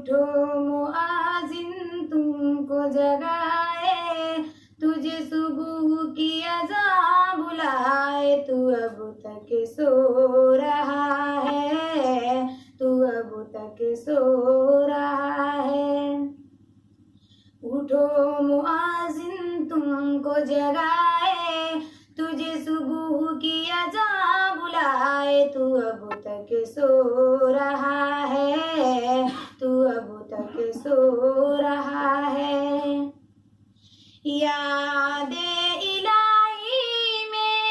उठो मुआजिन तुमको जगाए, तुझे सुबह की अज़ान बुलाए। तू अब तक सो रहा है, तू अब तक सो रहा है। उठो मुआजिन तुमको जगाए, तुझे सुबह की अज़ान बुलाए। तू अब तक सो रहा है, तू अब तक सो रहा है। यादे इलाही में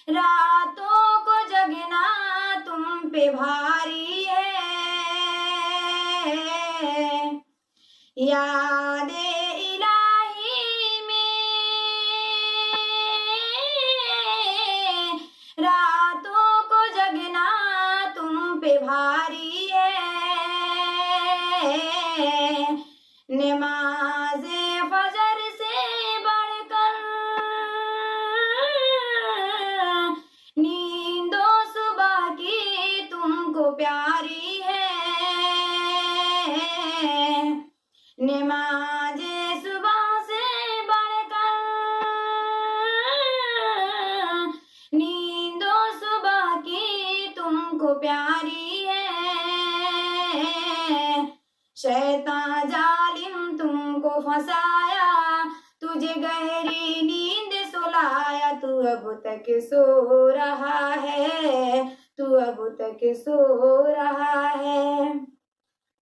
रातों को जगना तुम पे भारी है। यादे इलाही में रातों को जगना तुम पे भारी है। नमाज़े फजर से बढ़कर नींदो सुबह की तुमको प्यारी है। नमाज़े सुबह से बढ़कर नींदो सुबह की तुमको प्यारी है। शैतान जालिम तुमको फंसाया, तुझे गहरी नींद सुलाया। तू अब तक सो रहा है, तू अब तक सो रहा है।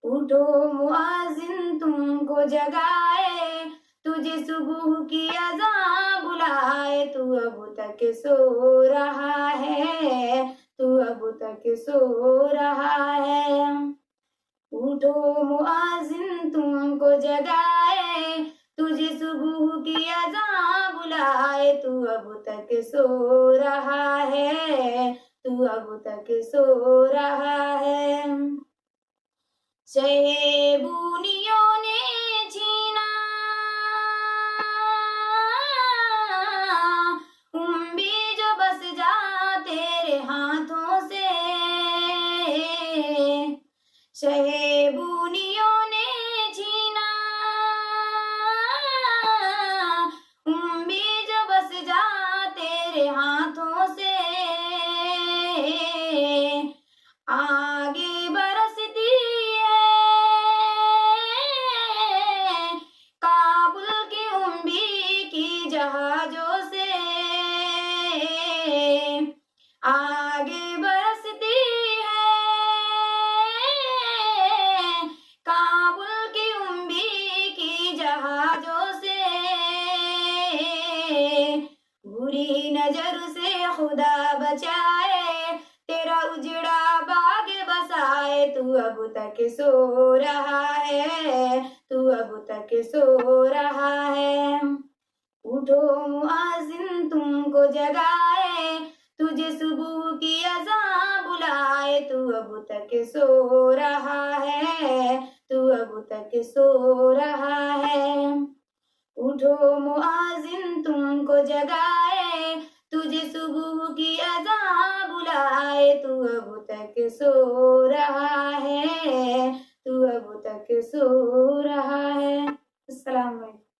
उठो मुआजिन तुमको जगाए, तुझे सुबह की अज़ान बुलाए। तू अब तक सो रहा है, तू अब तक सो रहा है। उठो मुआजिन तुमको जगाए, तुझे सुबह की अज़ान बुलाए। तू अब तक सो रहा है, तू अब तक सो रहा है। शैबूनियों ने छीना उम्मीद जो बस जा तेरे हाथों से। शैबूनियों ने छीना उम्मीद जो बस जा तेरे हाथों से। आगे बरसती काबुल की उम्मीद की जहाजों से। आगे बरसती है काबुल की उम्मीद की जहाजों से। बुरी नजर से खुदा बचाए, तेरा उजड़ा बाग बसाए। तू अब तक सो रहा है, तू अब तक सो रहा है। उठो मुआजिन तुमको जगाए, तुझे सुबह की अज़ान बुलाए। तू अब तक सो रहा है, तू अब तक सो रहा है। उठो मुआजिन तुमको जगाए, तुझे सुबह की अज़ान बुलाए। तू अब तक सो रहा है, तू अब तक सो रहा है। अस्सलाम वालेकुम।